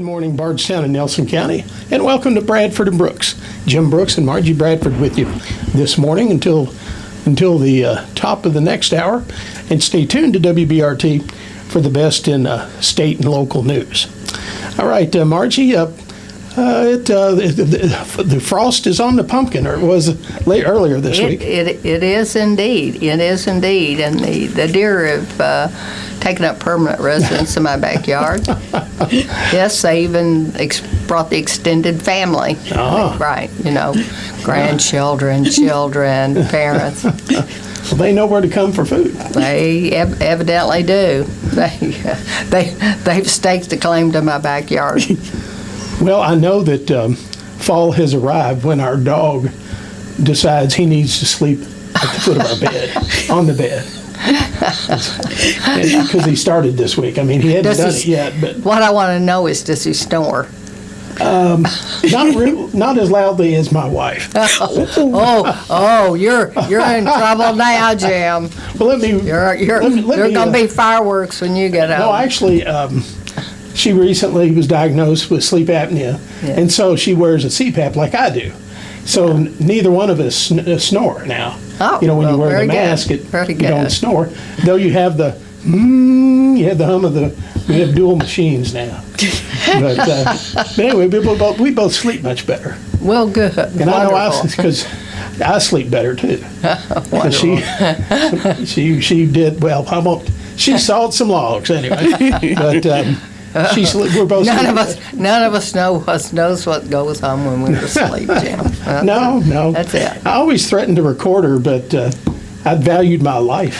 morning, Bardstown and Nelson County, and welcome to Bradford and Brooks. Jim Brooks and Margie Bradford with you this morning until the top of the next hour, and stay tuned to WBRT for the best in state and local news. All right, Margie, the frost is on the pumpkin, or it was earlier this week. It is indeed. It is indeed, and the deer have taken up permanent residence in my backyard. Yes, they even brought the extended family. Ah. Right, grandchildren, children, parents. Well, they know where to come for food. They evidently do. They've staked a claim to my backyard. Well, I know that fall has arrived when our dog decides he needs to sleep at the foot of our bed, on the bed. Because he started this week. I mean, he hadn't done it yet. But what I want to know is, does he snore? Not as loudly as my wife. You're in trouble now, Jim. Well, You're going to be fireworks when you get home. No, actually, she recently was diagnosed with sleep apnea, and so she wears a CPAP like I do. So neither one of us snore now. Oh, when you wear the mask, you don't snore. Though you have the the hum of we have dual machines now. But anyway, we both sleep much better. Well, good. And wonderful. I know because I sleep better too. She did well. She sawed some logs anyway, but. We're both. None of us knows what goes on when we're asleep, Jim. No. That's it. I always threatened to record her, but I valued my life.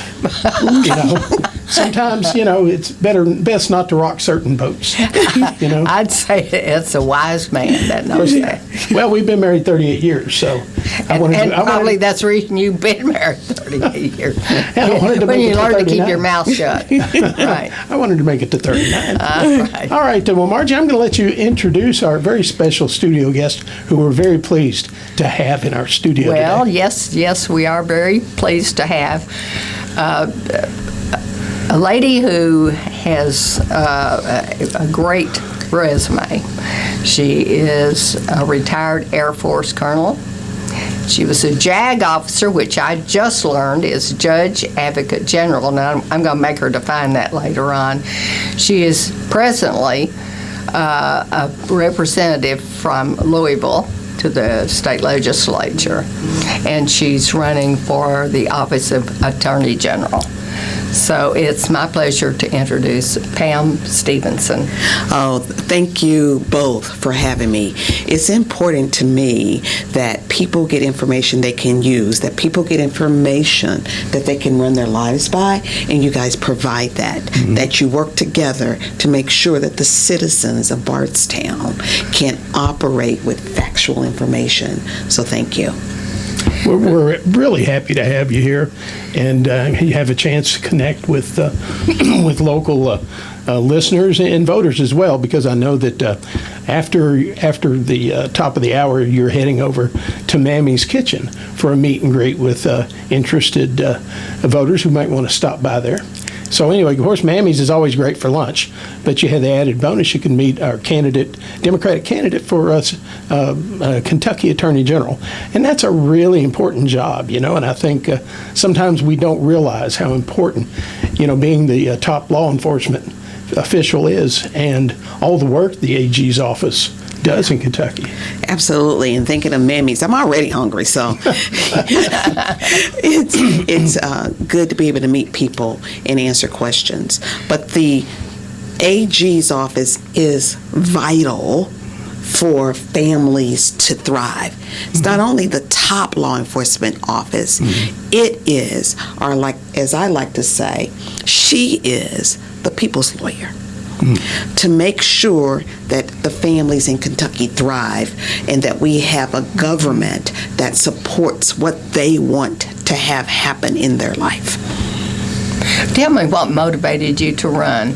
Sometimes it's best not to rock certain boats. I'd say it's a wise man that knows that. Well, we've been married 38 years, so probably that's the reason you've been married 38 years. When you learn to keep your mouth shut. Right. I wanted to make it to 39. Right. All right. Well, Margie, I'm going to let you introduce our very special studio guest, who we're very pleased to have in our studio Well, today. yes, we are very pleased to have a lady who has a great resume. She is a retired Air Force colonel. She was a JAG officer, which I just learned is Judge Advocate General. Now, I'm going to make her define that later on. She is presently a representative from Louisville to the state legislature, and she's running for the office of Attorney General. So it's my pleasure to introduce Pam Stevenson. Oh, thank you both for having me. It's important to me that people get information they can use, that people get information that they can run their lives by, and you guys provide that, that you work together to make sure that the citizens of Bardstown can operate with factual information. So thank you. We're really happy to have you here, and you have a chance to connect with local listeners and voters as well, because I know that after the top of the hour, you're heading over to Mammy's Kitchen for a meet and greet with interested voters who might want to stop by there. So anyway, of course, Mammy's is always great for lunch, but you have the added bonus. You can meet our Democratic candidate for Kentucky Attorney General. And that's a really important job, and I think sometimes we don't realize how important, being the top law enforcement official is, and all the work the AG's office does in Kentucky. Absolutely, and thinking of Mammy's, I'm already hungry, so it's good to be able to meet people and answer questions. But the AG's office is vital for families to thrive. It's not only the top law enforcement office, it is, or as I like to say, she is the people's lawyer. To make sure that the families in Kentucky thrive and that we have a government that supports what they want to have happen in their life. Tell me what motivated you to run.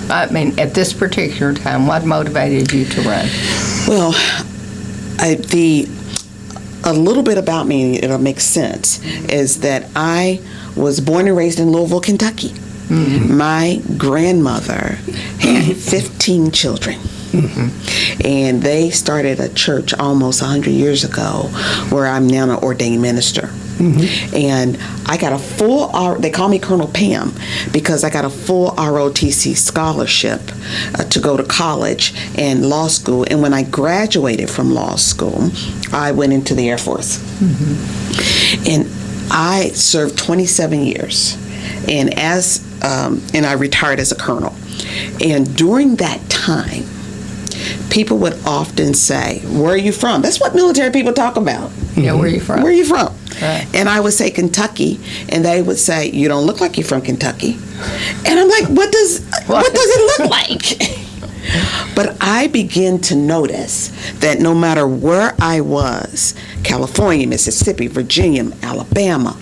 I mean, at this particular time, what motivated you to run? Well, a little bit about me, it'll make sense, is that I was born and raised in Louisville, Kentucky. My grandmother had 15 children. And they started a church almost 100 years ago where I'm now an ordained minister. And I got a full, they call me Colonel Pam because I got a full ROTC scholarship to go to college and law school. And when I graduated from law school, I went into the Air Force. And I served 27 years. And and I retired as a colonel. And during that time, people would often say, "Where are you from?" That's what military people talk about. Yeah, where are you from? Where are you from? Right. And I would say Kentucky, and they would say, "You don't look like you're from Kentucky." And I'm like, what does it look like? But I began to notice that no matter where I was, California, Mississippi, Virginia, Alabama,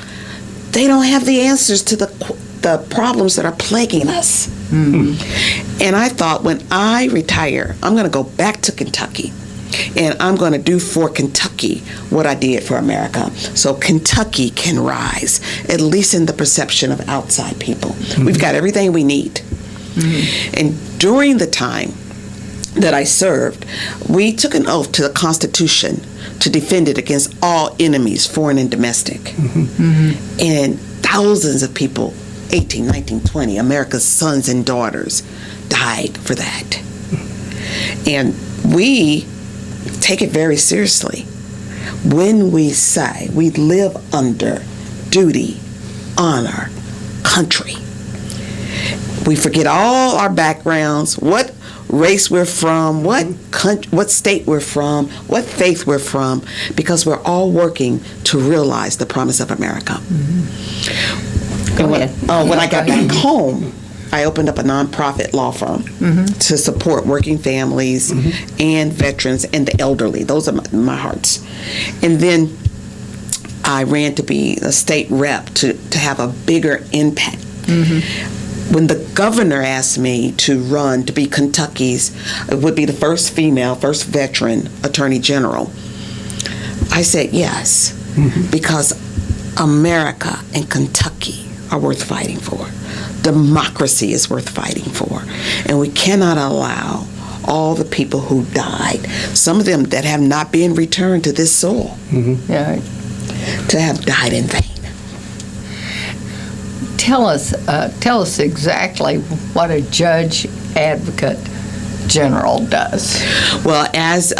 they don't have the answers to the problems that are plaguing us. And I thought, when I retire, I'm going to go back to Kentucky, and I'm going to do for Kentucky what I did for America, so Kentucky can rise, at least in the perception of outside people. We've got everything we need. And during the time that I served, we took an oath to the Constitution to defend it against all enemies, foreign and domestic. And thousands of people, 18, 19, 20, America's sons and daughters died for that. And we take it very seriously when we say we live under duty, honor, country. We forget all our backgrounds, what race we're from, what state we're from, what faith we're from, because we're all working to realize the promise of America. When I got back home, I opened up a nonprofit law firm to support working families and veterans and the elderly. Those are my hearts. And then I ran to be a state rep to have a bigger impact. When the governor asked me to run to be Kentucky's, would be the first veteran attorney general, I said yes, because America and Kentucky are worth fighting for. Democracy is worth fighting for. And we cannot allow all the people who died, some of them that have not been returned to this soil, to have died in vain. Tell us exactly what a judge advocate general does. Well, as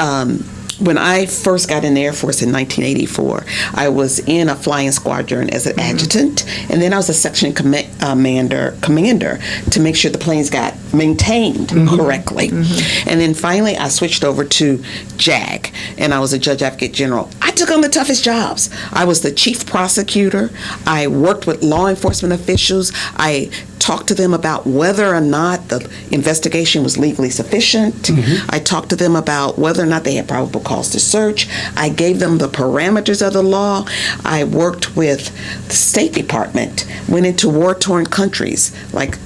when I first got in the Air Force in 1984, I was in a flying squadron as an adjutant, and then I was a section commander to make sure the planes got maintained correctly. And then finally I switched over to JAG, and I was a judge advocate general. I took on the toughest jobs. I was the chief prosecutor. I worked with law enforcement officials. I talked to them about whether or not the investigation was legally sufficient. I talked to them about whether or not they had probable cause to search. I gave them the parameters of the law. I worked with the State Department, went into war-torn countries like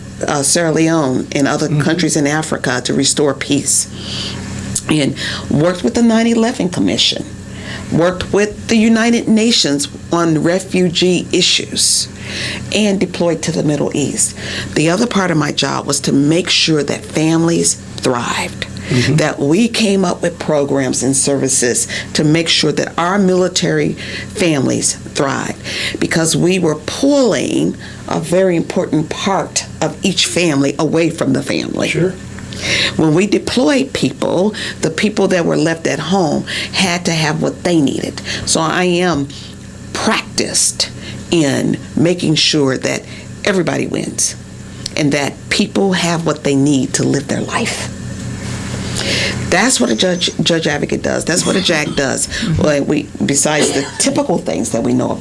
Sierra Leone and other countries in Africa to restore peace, and worked with the 9/11 Commission, worked with the United Nations on refugee issues, and deployed to the Middle East. The other part of my job was to make sure that families thrived, that we came up with programs and services to make sure that our military families thrived, because we were pulling a very important part of each family away from the family. Sure. When we deployed people, the people that were left at home had to have what they needed. So I am practiced in making sure that everybody wins and that people have what they need to live their life. That's what a judge advocate does. That's what a JAG does. Well, besides the typical things that we know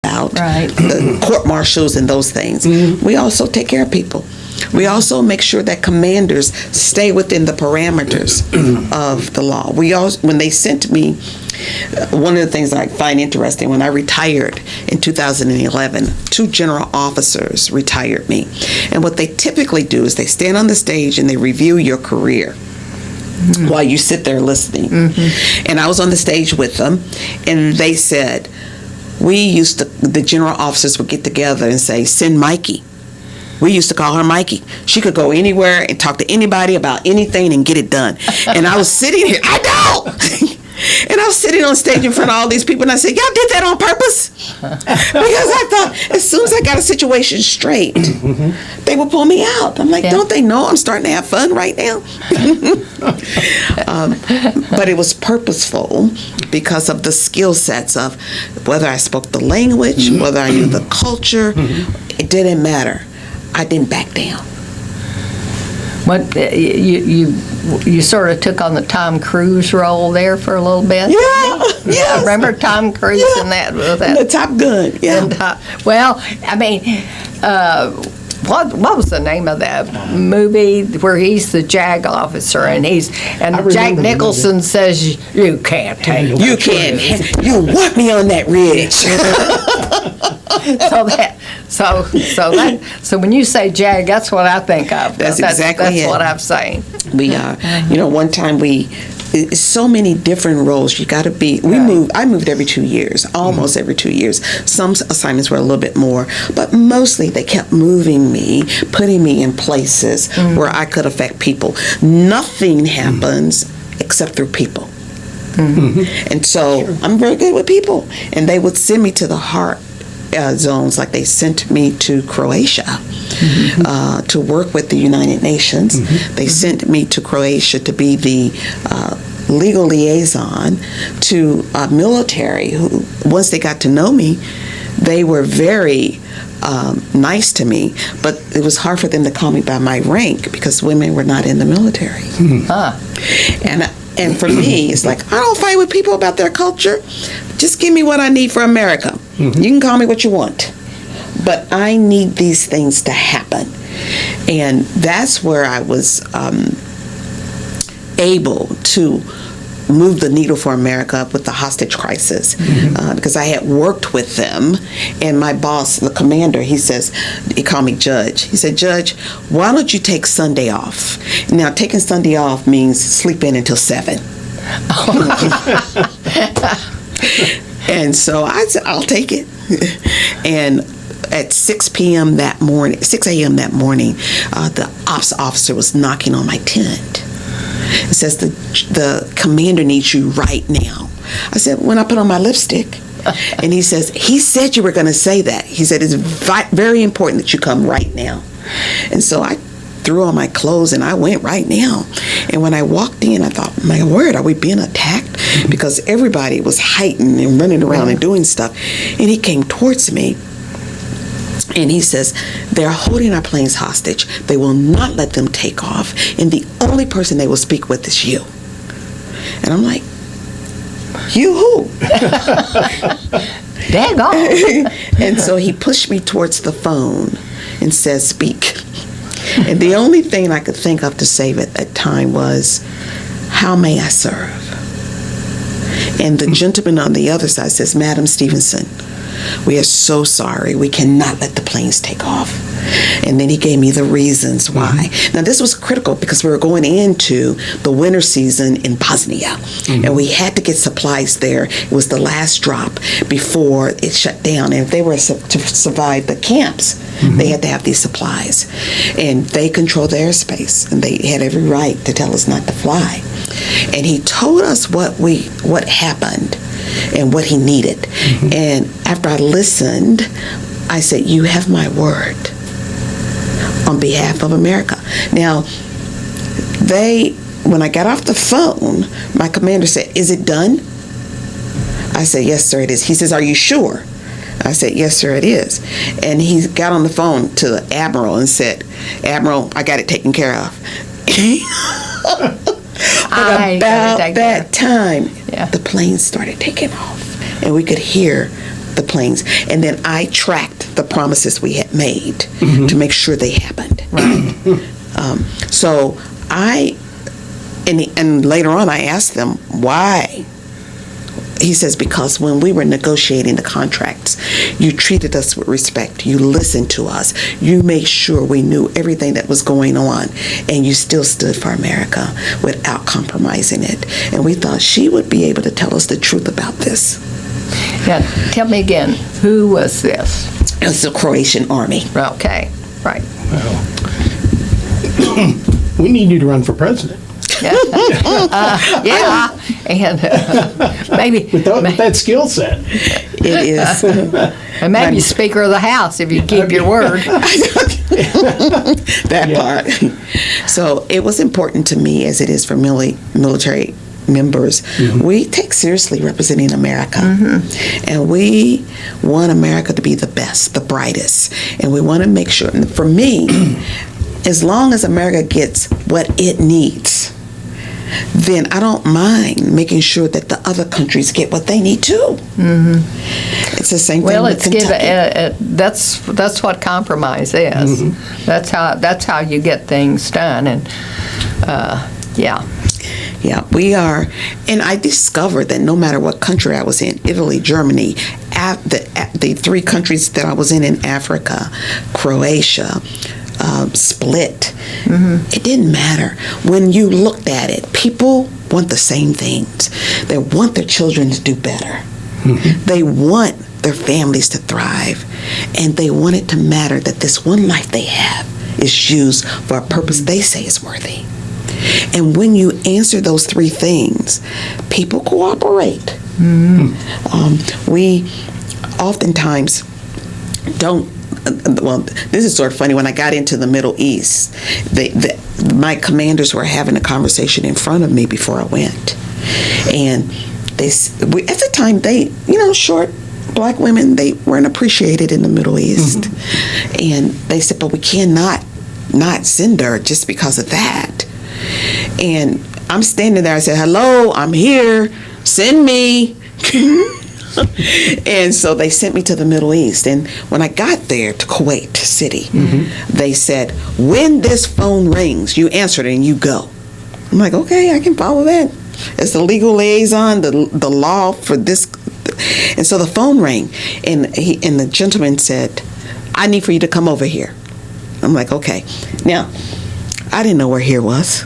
about, the court martials and those things, we also take care of people. We also make sure that commanders stay within the parameters of the law. When they sent me, one of the things I find interesting, when I retired in 2011, 2 general officers retired me. And what they typically do is they stand on the stage and they review your career while you sit there listening. And I was on the stage with them, and they said, the general officers would get together and say, "Send Mikey." We used to call her Mikey. She could go anywhere and talk to anybody about anything and get it done. And I was sitting here, I know! And I was sitting on stage in front of all these people, and I said, y'all did that on purpose? Because I thought, as soon as I got a situation straight, they would pull me out. I'm like, don't they know I'm starting to have fun right now? But it was purposeful because of the skill sets of whether I spoke the language, whether I knew the culture, it didn't matter. I didn't back down. What you sort of took on the Tom Cruise role there for a little bit? Yeah, yes. Remember Tom Cruise in that? The Top Gun, yeah. And, well, I mean, what was the name of that movie where he's the JAG officer and Jack Nicholson says you can't take it. You can't. You want me on that ridge. So when you say JAG, that's what I think of. That's exactly That's it. what I'm saying. We are. One time so many different roles. You got to be. I moved every 2 years, almost every 2 years. Some assignments were a little bit more, but mostly they kept moving me, putting me in places where I could affect people. Nothing happens except through people. And so I'm very good with people, and they would send me to the heart zones, like they sent me to Croatia to work with the United Nations. They sent me to Croatia to be the legal liaison to military who, once they got to know me, they were very nice to me, but it was hard for them to call me by my rank because women were not in the military. And for me, it's like, I don't fight with people about their culture. Just give me what I need for America. You can call me what you want, but I need these things to happen. And that's where I was able to move the needle for America with the hostage crisis, because I had worked with them, and my boss, the commander, he called me Judge. He said, Judge, why don't you take Sunday off? Now, taking Sunday off means sleep in until 7. And so I said, I'll take it. And at 6 a.m. that morning, the ops officer was knocking on my tent. It says, the commander needs you right now. I said, when I put on my lipstick. And he says, he said you were going to say that. He said, it's very important that you come right now. And so I threw on my clothes and I went right now. And when I walked in, I thought, my word, are we being attacked? Because everybody was heightened and running around and doing stuff. And he came towards me. And he says, they're holding our planes hostage. They will not let them take off. And the only person they will speak with is you. And I'm like, you who? Daggone. And so he pushed me towards the phone and says, speak. And the only thing I could think of to say at that time was, how may I serve? And the gentleman on the other side says, Madam Stevenson, we are so sorry. We cannot let the planes take off. And then he gave me the reasons why. Now, this was critical because we were going into the winter season in Bosnia. And we had to get supplies there. It was the last drop before it shut down. And if they were to survive the camps, they had to have these supplies. And they controlled the airspace. And they had every right to tell us not to fly. And he told us what happened and what he needed. And after I listened, I said, you have my word on behalf of America. Now, when I got off the phone, my commander said, is it done? I said, yes, sir, it is. He says, are you sure? I said, yes, sir, it is. And he got on the phone to the admiral and said, Admiral, I got it taken care of. But about that time, the planes started taking off. And we could hear the planes. And then I tracked the promises we had made to make sure they happened. So and later on I asked them, why? He says, because when we were negotiating the contracts, you treated us with respect. You listened to us. You made sure we knew everything that was going on. And you still stood for America without compromising it. And we thought she would be able to tell us the truth about this. Now, tell me again, who was this? It was the Croatian army. Okay, right. We need you to run for president. Yeah, and maybe With that skill set. It is. and maybe Speaker of the House if you keep your word. That part. So it was important to me, as it is for military members. We take seriously representing America. And we want America to be the best, the brightest. And we want to make sure, and for me, as long as America gets what it needs, then I don't mind making sure that the other countries get what they need too. It's the same thing Well, with Kentucky. that's what compromise is. That's how you get things done, and yeah. Yeah, we are, and I discovered that no matter what country I was in, Italy, Germany, the 3 countries that I was in Africa, Croatia, Split, it didn't matter. When you looked at it, people want the same things. They want their children to do better. They want their families to thrive, and they want it to matter that this one life they have is used for a purpose they say is worthy. And when you answer those 3 things, people cooperate. We oftentimes don't. Well, this is sort of funny. When I got into the Middle East, my commanders were having a conversation in front of me before I went, and at the time, short black women, they weren't appreciated in the Middle East, and they said, but we cannot not send her just because of that. And I'm standing there. I said, hello, I'm here. Send me. And so they sent me to the Middle East. And when I got there to Kuwait City, they said, when this phone rings, you answer it and you go. I'm like, okay, I can follow that. It's the legal liaison, the law for this. And so the phone rang, and the gentleman said, I need for you to come over here. I'm like, okay. Now, I didn't know where here was.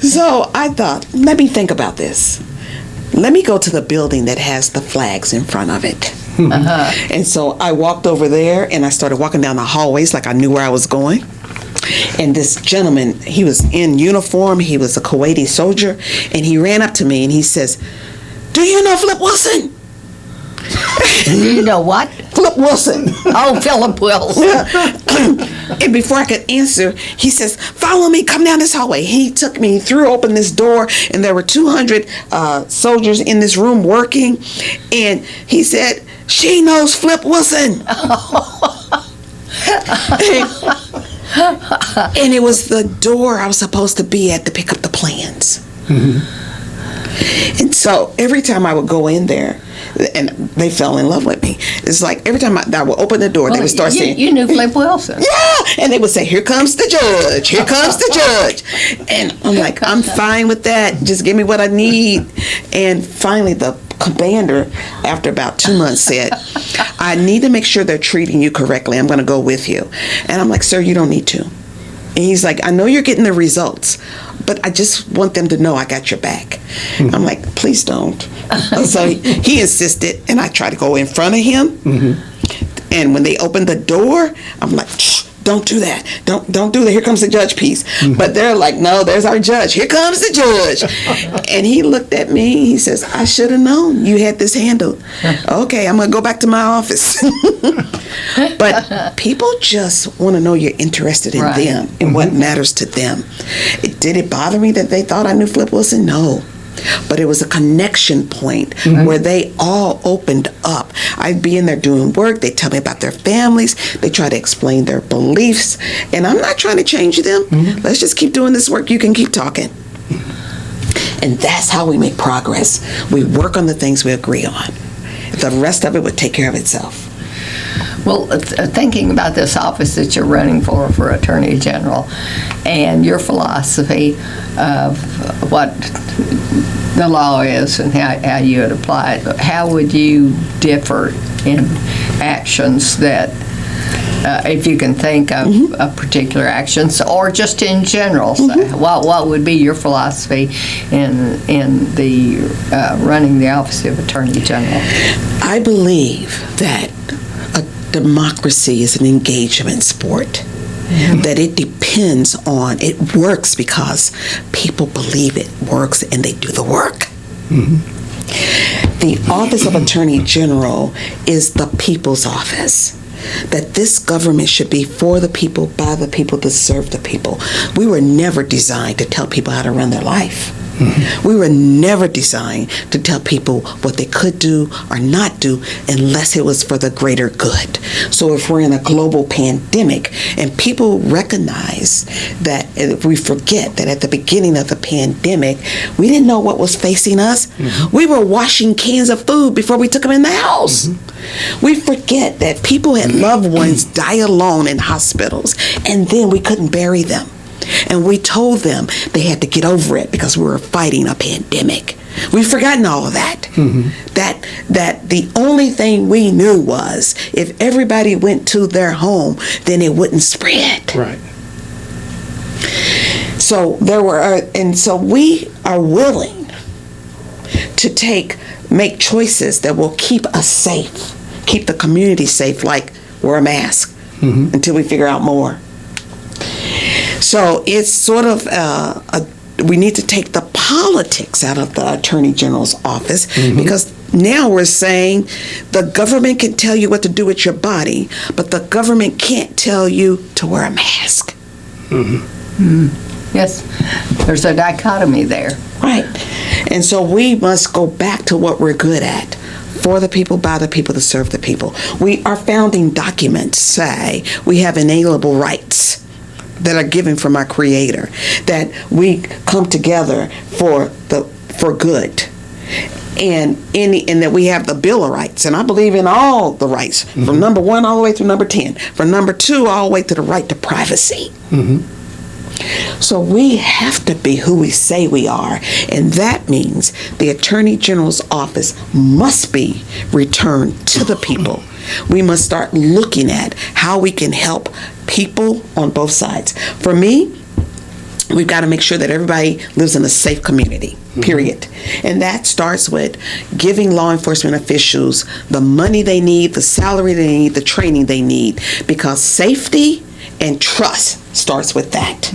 So I thought, let me think about this. Let me go to the building that has the flags in front of it. And so I walked over there, and I started walking down the hallways like I knew where I was going. And this gentleman, he was in uniform, he was a Kuwaiti soldier, and he ran up to me and he says, do you know Flip Wilson? You know what? Flip Wilson. Oh, Philip Wilson. And before I could answer, he says, follow me, come down this hallway. He took me, threw open this door, and there were 200 soldiers in this room working. And he said, she knows Flip Wilson. And it was the door I was supposed to be at to pick up the plans. And so every time I would go in there, and they fell in love with me. It's like every time I would open the door, they would start saying, you knew Flip Wilson. Yeah, and they would say, here comes the judge, here comes the judge. And I'm like, I'm fine with that. Just give me what I need. And finally, the commander, after about 2 months, said, I need to make sure they're treating you correctly. I'm going to go with you. And I'm like, sir, you don't need to. And he's like, I know you're getting the results, but I just want them to know I got your back. I'm like, please don't. So he insisted, and I tried to go in front of him. And when they opened the door, I'm like, don't do that. Don't do that. Here comes the judge piece. But they're like, no, there's our judge. Here comes the judge. And he looked at me. He says, I should have known you had this handled. Okay, I'm going to go back to my office. But people just want to know you're interested in them and what matters to them. Did it bother me that they thought I knew Flip Wilson? No. But it was a connection point where they all opened up. I'd be in there doing work. They tell me about their families. They try to explain their beliefs. And I'm not trying to change them. Let's just keep doing this work. You can keep talking. And that's how we make progress. We work on the things we agree on. The rest of it would take care of itself. Well, thinking about this office that you're running for Attorney General, and your philosophy of what the law is and how you would apply it, how would you differ in actions that, if you can think of particular actions, or just in general, what would be your philosophy in the running the office of Attorney General? I believe that democracy is an engagement sport. That it depends on, it works because people believe it works and they do the work. The Office of Attorney General is the people's office. That this government should be for the people, by the people, to serve the people. We were never designed to tell people how to run their life. We were never designed to tell people what they could do or not do unless it was for the greater good. So if we're in a global pandemic and people recognize that, if we forget that at the beginning of the pandemic, we didn't know what was facing us. We were washing cans of food before we took them in the house. We forget that people had loved ones die alone in hospitals, and then we couldn't bury them. And we told them they had to get over it because we were fighting a pandemic. We've forgotten all of that. That the only thing we knew was if everybody went to their home, then it wouldn't spread. Right. So so we are willing to make choices that will keep us safe, keep the community safe, like wear a mask until we figure out more. So it's sort of we need to take the politics out of the Attorney General's office because now we're saying the government can tell you what to do with your body, but the government can't tell you to wear a mask. Yes, there's a dichotomy there. Right. And so we must go back to what we're good at. For the people, by the people, to serve the people. Our founding documents say we have inalienable rights that are given from our Creator, that we come together for good, and that we have the Bill of Rights. And I believe in all the rights, from number 1 all the way through number 10, from number 2 all the way to the right to privacy. So we have to be who we say we are, and that means the Attorney General's office must be returned to the people. We must start looking at how we can help people on both sides. For me, we've got to make sure that everybody lives in a safe community, period. And that starts with giving law enforcement officials the money they need, the salary they need, the training they need, because safety and trust starts with that.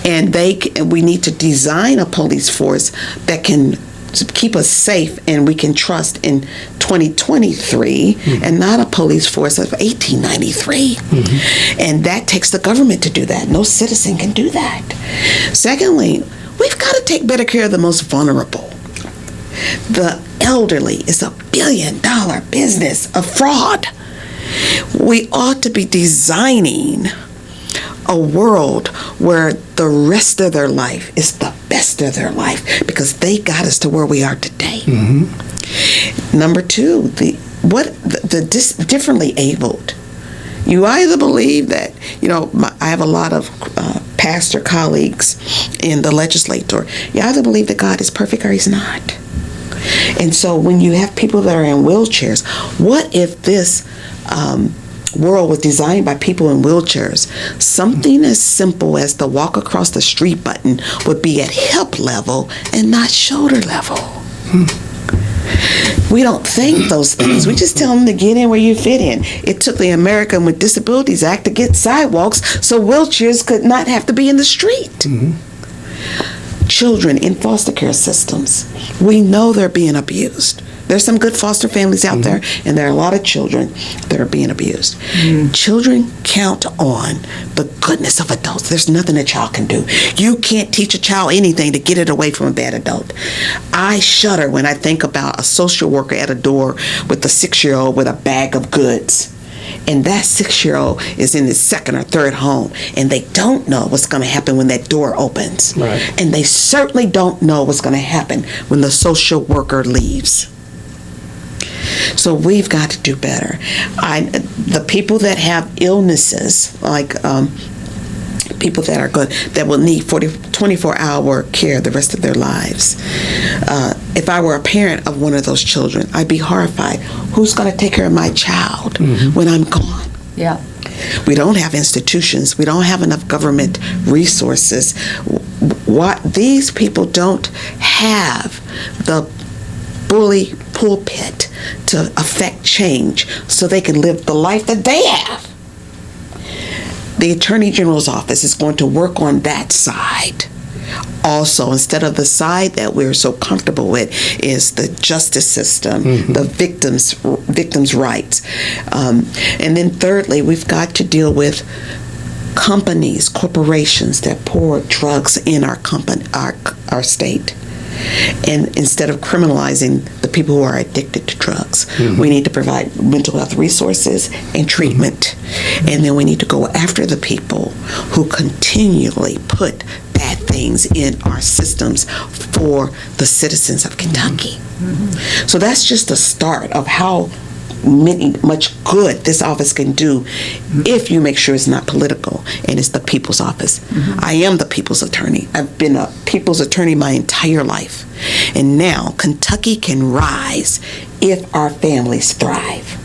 And we need to design a police force that can keep us safe and we can trust in 2023 and not a police force of 1893. And that takes the government to do that. No citizen can do that. Secondly, we've got to take better care of the most vulnerable. The elderly is a billion-dollar business of fraud. We ought to be designing a world where the rest of their life is the best of their life because they got us to where we are today. Number 2, the differently abled. You either believe that, I have a lot of pastor colleagues in the legislature. You either believe that God is perfect or he's not. And so when you have people that are in wheelchairs, what if this world was designed by people in wheelchairs? Something as simple as the walk across the street button would be at hip level and not shoulder level. We don't think those things. We just tell them to get in where you fit in. It took the American with Disabilities Act to get sidewalks so wheelchairs could not have to be in the street. Children in foster care systems, we know they're being abused. There's some good foster families out there, and there are a lot of children that are being abused. Children count on the goodness of adults. There's nothing a child can do. You can't teach a child anything to get it away from a bad adult. I shudder when I think about a social worker at a door with a 6-year-old with a bag of goods. And that 6-year-old is in his 2nd or 3rd home, and they don't know what's going to happen when that door opens. Right. And they certainly don't know what's going to happen when the social worker leaves. So we've got to do better. The people that have illnesses, like people that are good, that will need 24-hour care the rest of their lives. If I were a parent of one of those children, I'd be horrified. Who's going to take care of my child when I'm gone? Yeah. We don't have institutions. We don't have enough government resources. These people don't have the bully pulpit to affect change so they can live the life that they have. The Attorney General's office is going to work on that side. Also, instead of the side that we're so comfortable with is the justice system, the victims' rights. And then thirdly, we've got to deal with companies, corporations that pour drugs in our state. And instead of criminalizing the people who are addicted to drugs, we need to provide mental health resources and treatment. And then we need to go after the people who continually put bad things in our systems for the citizens of Kentucky. So that's just the start of how much good this office can do if you make sure it's not political and it's the people's office. I am the people's attorney. I've been a people's attorney my entire life. And now Kentucky can rise if our families thrive.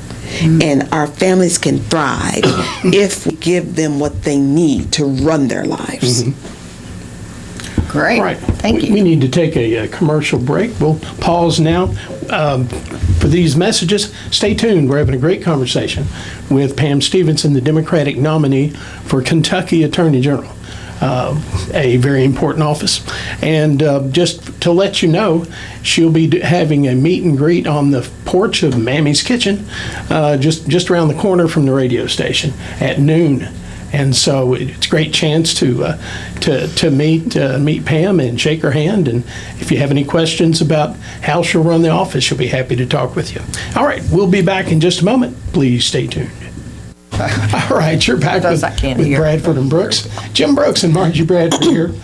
And our families can thrive if we give them what they need to run their lives. Great. All right. Thank you. We need to take a commercial break. We'll pause now for these messages. Stay tuned. We're having a great conversation with Pam Stevenson, the Democratic nominee for Kentucky Attorney General, a very important office. And just to let you know, she'll be having a meet and greet on the porch of Mammy's Kitchen, just around the corner from the radio station at noon. And so it's a great chance to meet Pam and shake her hand. And if you have any questions about how she'll run the office, she'll be happy to talk with you. All right, we'll be back in just a moment. Please stay tuned. All right, you're back with Bradford and Brooks. Jim Brooks and Margie Bradford here.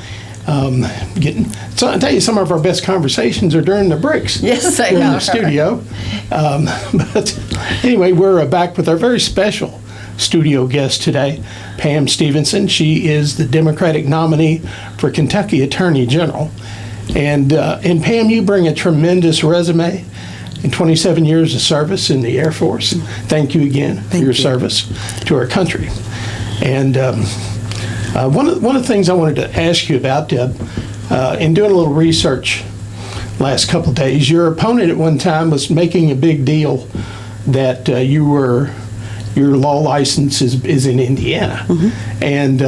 So I'll tell you, some of our best conversations are during the breaks. Yes, they in are. the studio. But anyway, we're back with our very special studio guest today, Pam Stevenson. She is the Democratic nominee for Kentucky Attorney General. And Pam, you bring a tremendous resume and 27 years of service in the Air Force. Thank you again for your service to our country. And one of the things I wanted to ask you about, in doing a little research last couple of days, your opponent at one time was making a big deal that your law license is in Indiana. And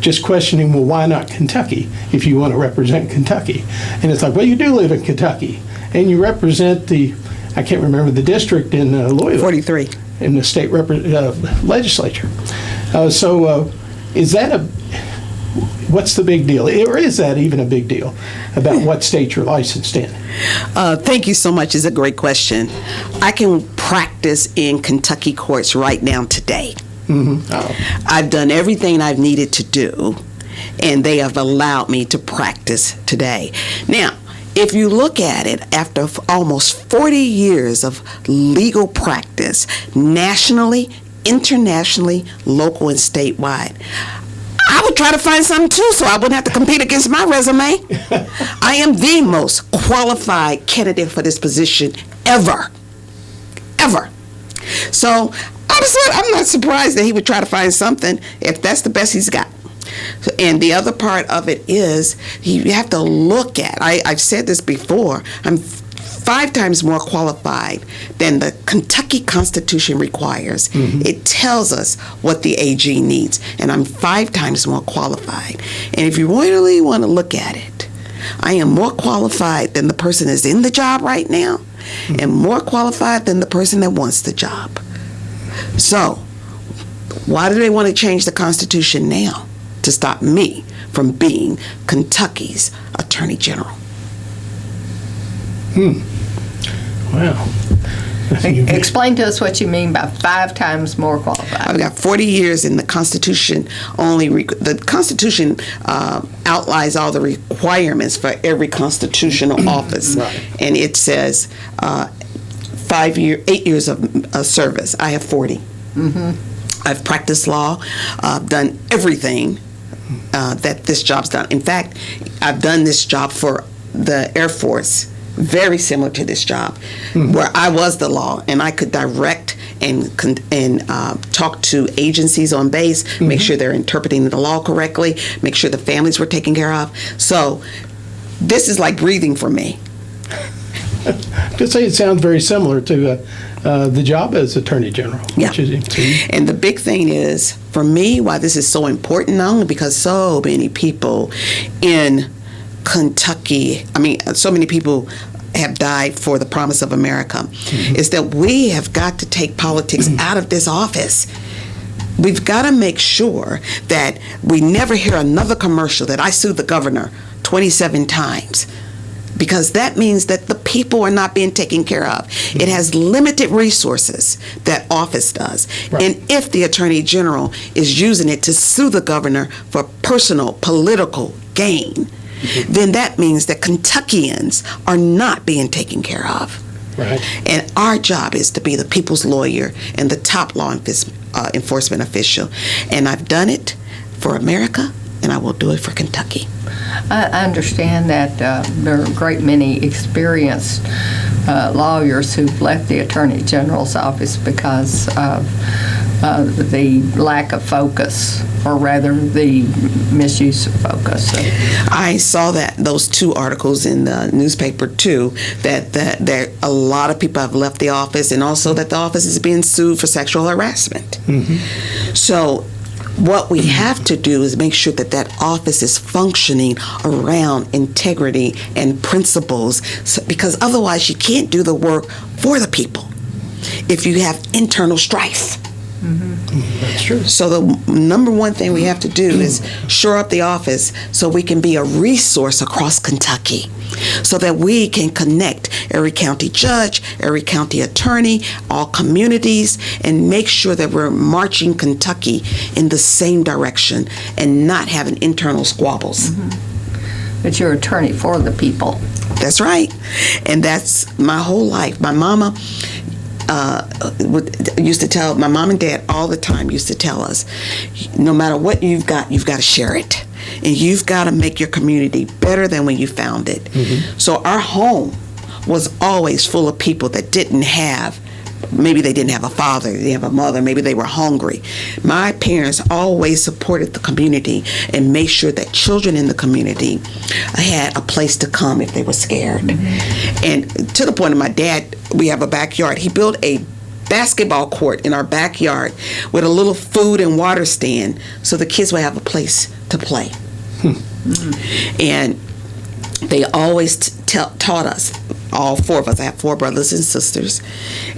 just questioning, well, why not Kentucky if you want to represent Kentucky? And it's like, well, you do live in Kentucky, and you represent I can't remember the district in Louisville. 43. In the state legislature. So is that what's the big deal? Or is that even a big deal about what state you're licensed in? Thank you so much. It's a great question. I can practice in Kentucky courts right now today. I've done everything I've needed to do, and they have allowed me to practice today. Now, if you look at it, after almost 40 years of legal practice, nationally, internationally, local, and statewide, I would try to find something too, so I wouldn't have to compete against my resume. I am the most qualified candidate for this position ever. So honestly, I'm not surprised that he would try to find something if that's the best he's got. And the other part of it is you have to look at, I've said this before, I'm 5 times more qualified than the Kentucky Constitution requires. It tells us what the AG needs, and I'm 5 times more qualified. And if you really want to look at it, I am more qualified than the person that's in the job right now, and more qualified than the person that wants the job. So, why do they want to change the Constitution now? To stop me from being Kentucky's Attorney General. Wow. Explain to us what you mean by 5 times more qualified. I've got 40 years in the Constitution. The Constitution outlines all the requirements for every constitutional office, and it says 8 years of service. I have 40. I've practiced law. I've done everything that this job's done. In fact, I've done this job for the Air Force, very similar to this job, where I was the law, and I could direct and talk to agencies on base, make sure they're interpreting the law correctly, make sure the families were taken care of. So this is like breathing for me. to say it sounds very similar to the job as Attorney General. Yeah. Which is, And the big thing is, for me, why this is so important, not only because so many people in Kentucky, so many people have died for the promise of America, is that we have got to take politics out of this office. We've got to make sure that we never hear another commercial that I sued the governor 27 times. Because that means that the people are not being taken care of. It has limited resources, that office does. Right. And if the Attorney General is using it to sue the governor for personal political gain, then that means that Kentuckians are not being taken care of. right. And our job is to be the people's lawyer and the top law enforcement official. And I've done it for America, and I will do it for Kentucky. I understand that there are a great many experienced lawyers who've left the Attorney General's office because of the lack of focus, or rather the misuse of focus. I saw those two articles in the newspaper too, that a lot of people have left the office, and also that the office is being sued for sexual harassment. So what we have to do is make sure that that office is functioning around integrity and principles, because otherwise you can't do the work for the people if you have internal strife. That's true. So the number one thing we have to do is shore up the office so we can be a resource across Kentucky, so that we can connect every county judge, every county attorney, all communities, and make sure that we're marching Kentucky in the same direction and not having internal squabbles. But you're attorney for the people. That's right. And that's my whole life. My mama used to tell, my mom and dad all the time used to tell us, no matter what you've got to share it. And you've got to make your community better than when you found it. So our home was always full of people that didn't have, maybe they didn't have a father, they didn't have a mother, maybe they were hungry. My parents always supported the community and made sure that children in the community had a place to come if they were scared. And to the point of my dad, we have a backyard. He built a basketball court in our backyard with a little food and water stand so the kids would have a place to play. And they always taught us, all four of us, I have four brothers and sisters,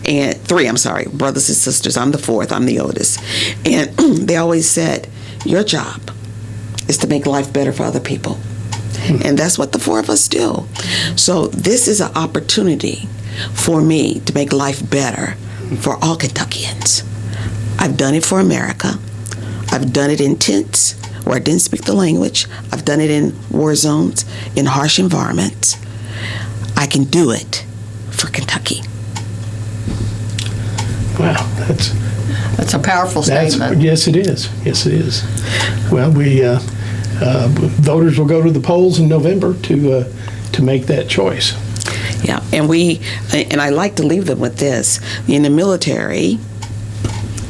and brothers and sisters. I'm the fourth, I'm the oldest. And they always said, your job is to make life better for other people. And that's what the four of us do. So this is an opportunity for me to make life better for all Kentuckians. I've done it for America. I've done it in tents where I didn't speak the language. I've done it in war zones, in harsh environments. I can do it for Kentucky. Wow, That's a powerful statement. yes, it is. Yes, it is. Well, we voters will go to the polls in November to make that choice. Yeah, and I like to leave them with this. In the military,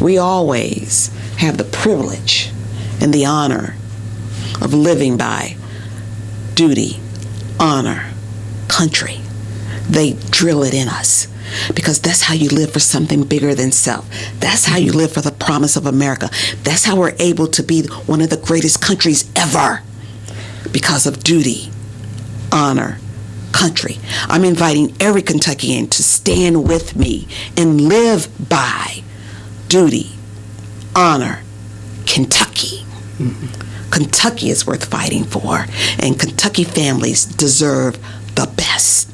we always have the privilege and the honor of living by duty, honor, country. They drill it in us because that's how you live for something bigger than self. That's how you live for the promise of America. That's how we're able to be one of the greatest countries ever, because of duty, honor, country. I'm inviting every Kentuckian to stand with me and live by duty, honor, Kentucky. Kentucky is worth fighting for, and Kentucky families deserve the best.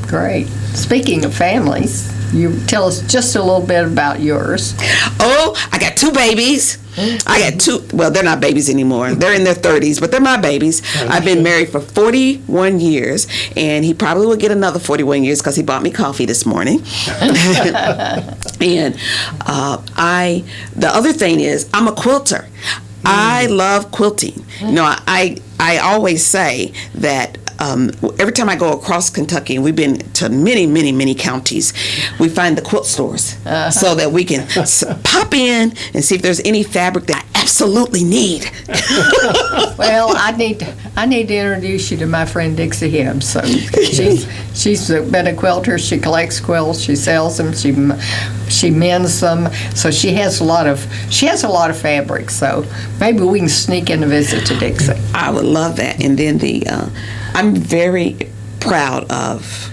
Great. Speaking of families, you tell us just a little bit about yours. Oh, I got two babies. I got two, well, they're not babies anymore. They're in their 30s, but they're my babies. I've been married for 41 years, and he probably will get another 41 years because he bought me coffee this morning. And the other thing is, I'm a quilter. I love quilting. You know, I always say that every time I go across Kentucky, and we've been to many, many, many counties, we find the quilt stores so that we can pop in and see if there's any fabric that I absolutely need. Well, I need to introduce you to my friend Dixie Hibbs. So she's been a quilter. She collects quilts. She sells them. She mends them. So she has a lot of fabric. So maybe we can sneak in a visit to Dixie. I would love that. And then I'm very proud of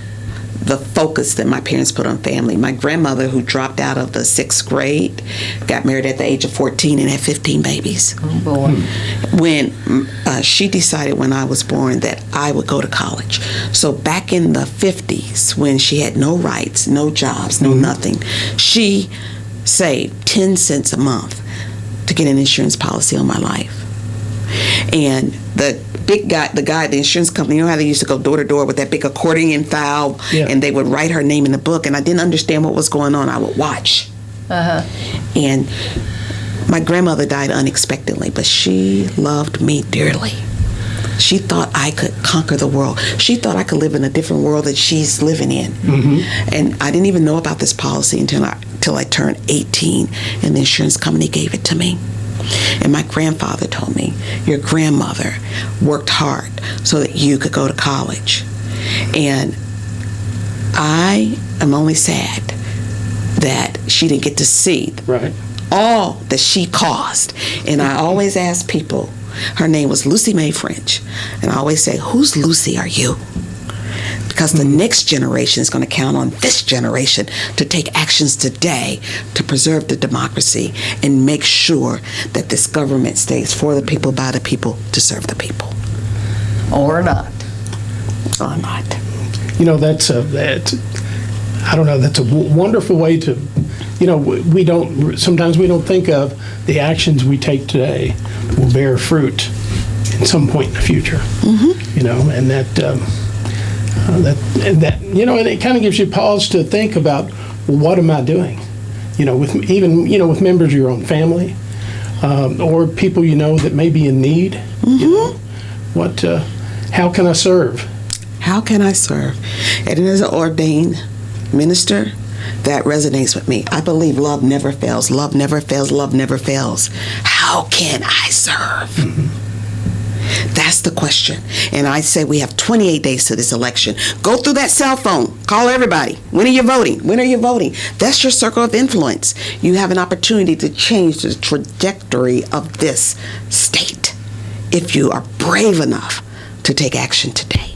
the focus that my parents put on family. My grandmother, who dropped out of the 6th grade, got married at the age of 14 and had 15 babies. Oh, boy. When she decided when I was born that I would go to college. So back in the 50s, when she had no rights, no jobs, no nothing, she saved 10 cents a month to get an insurance policy on my life. And the insurance company, you know how they used to go door to door with that big accordion file, and they would write her name in the book, and I didn't understand what was going on. I would watch. And my grandmother died unexpectedly, but she loved me dearly. She thought I could conquer the world. She thought I could live in a different world that she's living in. And I didn't even know about this policy until I turned 18, and the insurance company gave it to me. And my grandfather told me, your grandmother worked hard so that you could go to college. And I am only sad that she didn't get to see all that she caused. And I always ask people, her name was Lucy Mae French, and I always say, whose Lucy are you? Because the next generation is going to count on this generation to take actions today to preserve the democracy and make sure that this government stays for the people, by the people, to serve the people. Or not. Or not. You know, that's a wonderful way to, sometimes we don't think of the actions we take today will bear fruit at some point in the future. And and it kind of gives you pause to think about, well, what am I doing? With members of your own family, or people that may be in need. How can I serve? How can I serve? And as an ordained minister, that resonates with me. I believe love never fails. Love never fails. Love never fails. How can I serve? That's the question. And I say we have 28 days to this election. Go through that cell phone. Call everybody. When are you voting? When are you voting? That's your circle of influence. You have an opportunity to change the trajectory of this state if you are brave enough to take action today.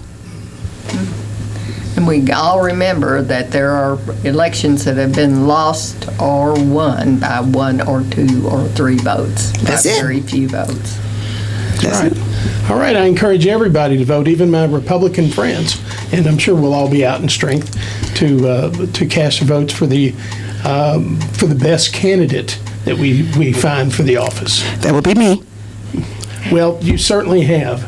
And we all remember that there are elections that have been lost or won by 1 or 2 or 3 votes. That's it. Very few votes. That's it. All right, I encourage everybody to vote, even my Republican friends, and I'm sure we'll all be out in strength to cast votes for the best candidate that we find for the office. That would be me. Well, you certainly have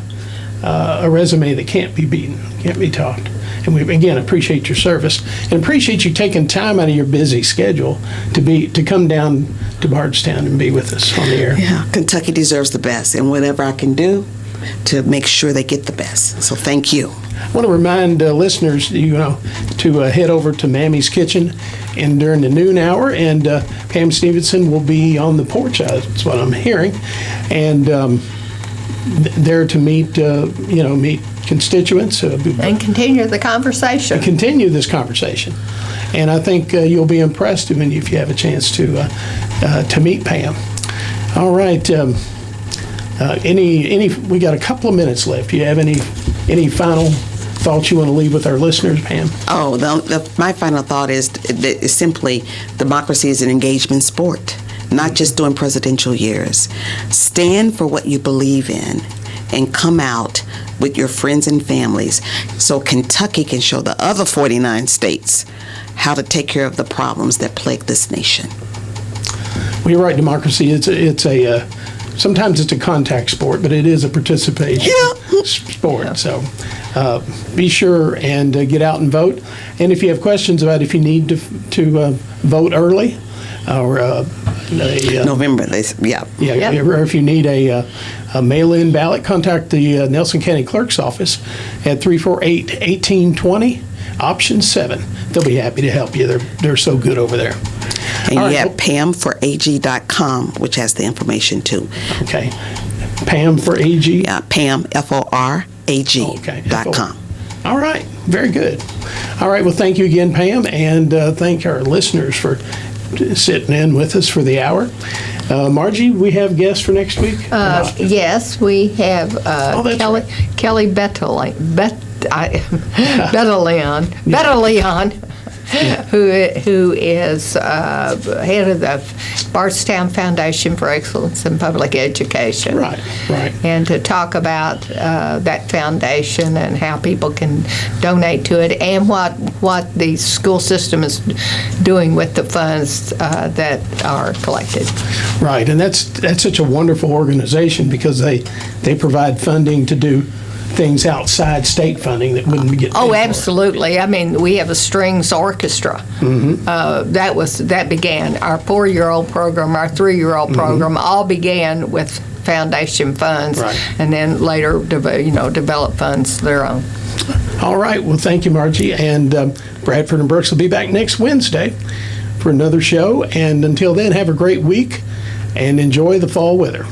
a resume that can't be beaten, can't be topped. And we, again, appreciate your service and appreciate you taking time out of your busy schedule to come down to Bardstown and be with us on the air. Yeah, Kentucky deserves the best, and whatever I can do to make sure they get the best. So thank you. I want to remind listeners, to head over to Mammy's Kitchen and during the noon hour, and Pam Stevenson will be on the porch. That's what I'm hearing, and there to meet constituents and continue the conversation. Continue this conversation, and I think you'll be impressed if you have a chance to meet Pam. All right. We got a couple of minutes left. Do you have any final thoughts you want to leave with our listeners, Pam? Oh, my final thought is simply democracy is an engagement sport, not just during presidential years. Stand for what you believe in and come out with your friends and families so Kentucky can show the other 49 states how to take care of the problems that plague this nation. Well, you're right. Democracy, it's a sometimes it's a contact sport, but it is a participation sport. Yeah. So be sure and get out and vote. And if you have questions about if you need to vote early or November, or if you need a mail-in ballot, contact the Nelson County Clerk's Office at 348-1820, option 7. They'll be happy to help you. They're so good over there. And All you right. have pamforag.com, which has the information too. Okay. Pam for AG? Yeah, Pam, FORAG.com. Okay. All right. Very good. All right. Well, thank you again, Pam, and thank our listeners for sitting in with us for the hour. Margie, we have guests for next week? Yes, we have that's Kelly right. Kelly Betalion, who is head of the Bardstown Foundation for Excellence in Public Education. Right. And to talk about that foundation and how people can donate to it, and what the school system is doing with the funds that are collected. Right. And that's such a wonderful organization because they provide funding to do things outside state funding that wouldn't get paid Oh, for. absolutely. I mean, we have a strings orchestra. That began our 4-year-old program, our 3-year-old program, all began with foundation funds, Right. and then later, develop funds their own. All right. Well, thank you, Margie. And Bradford and Brooks will be back next Wednesday for another show. And until then, have a great week and enjoy the fall weather.